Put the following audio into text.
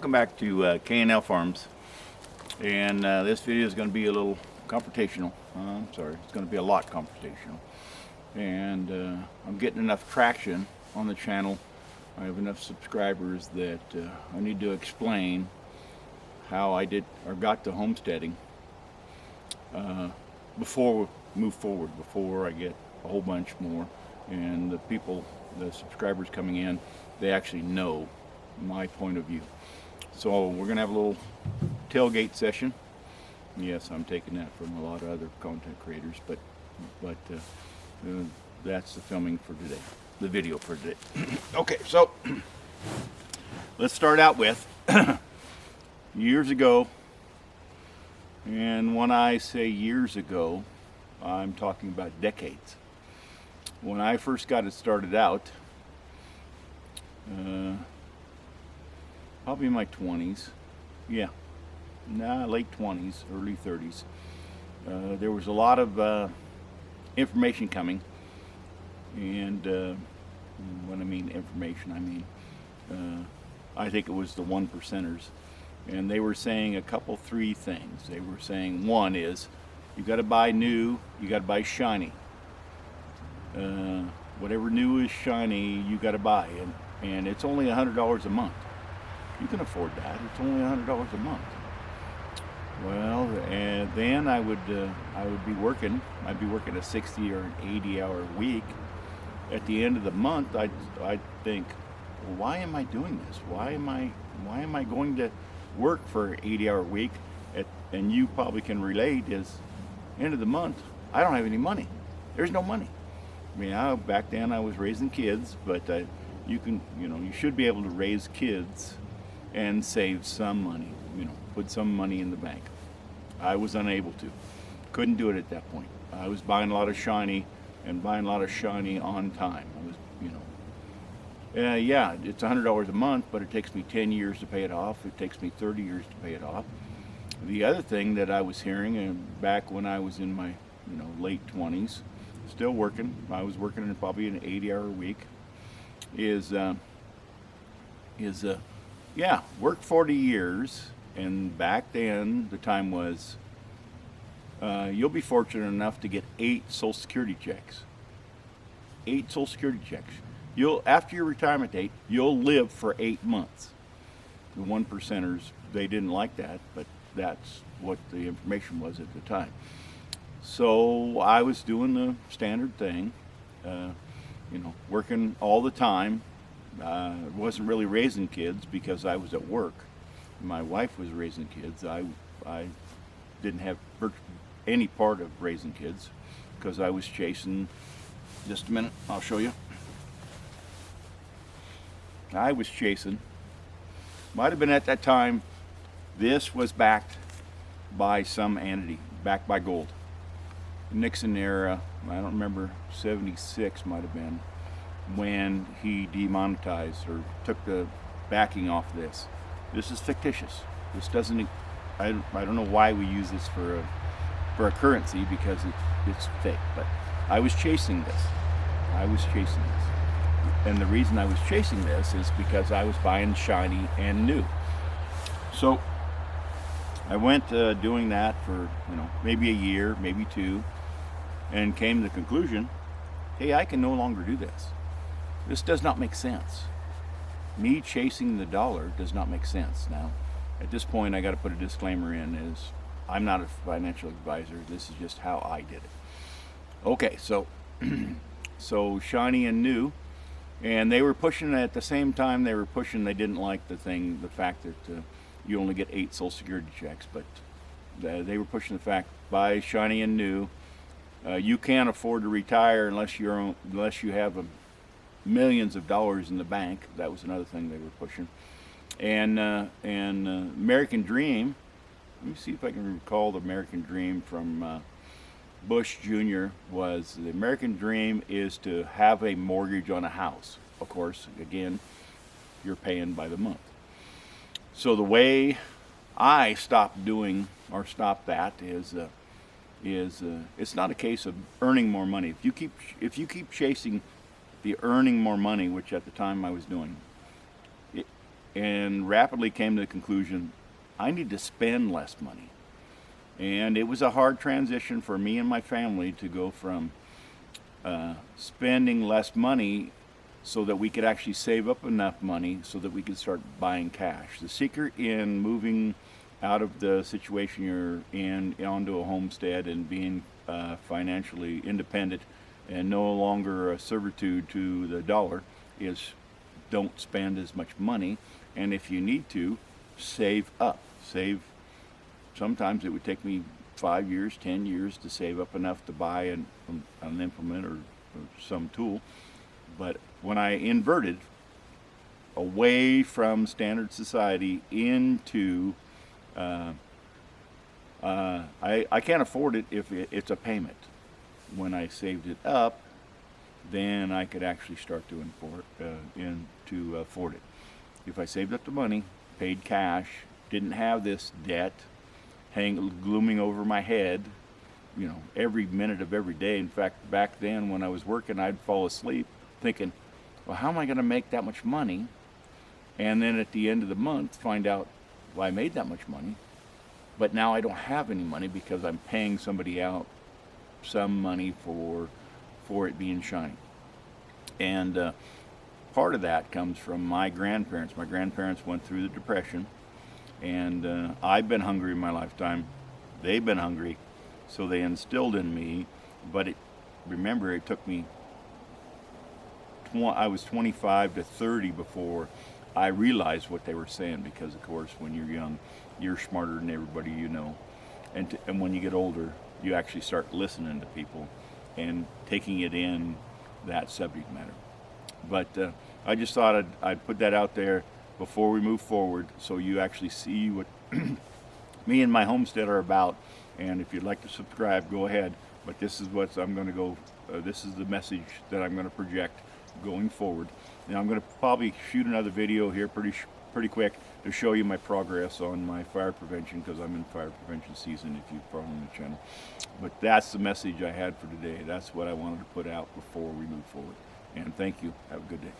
welcome back to K&L Farms, and this video is going to be a little confrontational. I'm sorry, it's going to be a lot confrontational, and I'm getting enough traction on the channel. I have enough subscribers that I need to explain how I did or got to homesteading before we move forward, before I get a whole bunch more, and the people, the subscribers coming in, they actually know my point of view. So we're gonna have a little tailgate session. Yes, I'm taking that from a lot of other content creators, but that's the filming for today, the video for today. Okay, so let's start out with years ago, and when I say years ago, I'm talking about decades. When I first got it started out, probably in my 20s, late 20s, early 30s. There was a lot of information coming, and when I mean information, I mean I think it was the one percenters, and they were saying three things. They were saying, one is, you got to buy new, you got to buy shiny. Whatever new is shiny, you got to buy, and it's only $100 a month. You can afford that. It's only $100 a month. Well, and then I would be working. I'd be working a 60 or an 80-hour week. At the end of the month, I'd think, well, why am I doing this? Why am I going to work for an 80-hour week? And you probably can relate. Is end of the month, I don't have any money. There's no money. I mean, back then I was raising kids, but you should be able to raise kids and save some money, put some money in the bank. I was unable to. Couldn't do it at that point. I was buying a lot of shiny and buying a lot of shiny on time. I was, yeah, it's $100 a month, but it takes me 10 years to pay it off. It takes me 30 years to pay it off. The other thing that I was hearing, back when I was in my, late 20s, still working, I was working in probably an 80-hour week, work 40 years, and back then the time was, you'll be fortunate enough to get 8 Social Security checks. 8 Social Security checks. After your retirement date, you'll live for 8 months. The one percenters, they didn't like that, but that's what the information was at the time. So I was doing the standard thing, working all the time. Wasn't really raising kids because I was at work. My wife was raising kids. I didn't have any part of raising kids because I was chasing. Just a minute, I'll show you. I was chasing. Might have been at that time. This was backed by some entity, backed by gold. Nixon era, I don't remember, 76 might have been, when he demonetized or took the backing off this. This is fictitious. This doesn't, I don't know why we use this for a currency, because it's fake, but I was chasing this. And the reason I was chasing this is because I was buying shiny and new. So I went doing that for maybe a year, maybe 2, and came to the conclusion, hey, I can no longer do this. This does not make sense. Me chasing the dollar does not make sense. Now, at this point, I got to put a disclaimer in: is I'm not a financial advisor. This is just how I did it. Okay, so so shiny and new, and they were pushing at the same time. They didn't like the fact that you only get 8 Social Security checks, but they were pushing the fact, buy shiny and new. You can't afford to retire unless you have millions of dollars in the bank. That was another thing they were pushing. And American Dream. Let me see if I can recall the American Dream from Bush Jr. was, the American Dream is to have a mortgage on a house. Of course, again, you're paying by the month. So the way I stopped that is it's not a case of earning more money. If you keep chasing the earning more money, which at the time I was doing, and rapidly came to the conclusion I need to spend less money. And it was a hard transition for me and my family to go from spending less money so that we could actually save up enough money so that we could start buying cash. The secret in moving out of the situation you're in onto a homestead and being financially independent and no longer a servitude to the dollar is don't spend as much money, and if you need to, save up. Sometimes it would take me 5 years, 10 years to save up enough to buy an implement or some tool. But when I inverted away from standard society into I can't afford it if it's a payment. When I saved it up, then I could actually start to afford it. If I saved up the money, paid cash, didn't have this debt glooming over my head, every minute of every day. In fact, back then when I was working, I'd fall asleep thinking, well, how am I going to make that much money? And then at the end of the month, find out, well, I made that much money, but now I don't have any money because I'm paying somebody out some money for it being shiny. And part of that comes from my grandparents. My grandparents went through the Depression, and I've been hungry in my lifetime. They've been hungry, so they instilled in me. But remember, it took me, I was 25 to 30 before I realized what they were saying, because of course when you're young, you're smarter than everybody you know. And when you get older, you actually start listening to people and taking it in, that subject matter. But I just thought I'd put that out there before we move forward, so you actually see what me and my homestead are about. And if you'd like to subscribe, go ahead. But this is what I'm going to go. This is the message that I'm going to project going forward. Now I'm going to probably shoot another video here pretty quick to show you my progress on my fire prevention, because I'm in fire prevention season if you follow the channel. But that's the message I had for today. That's what I wanted to put out before we move forward. And thank you. Have a good day.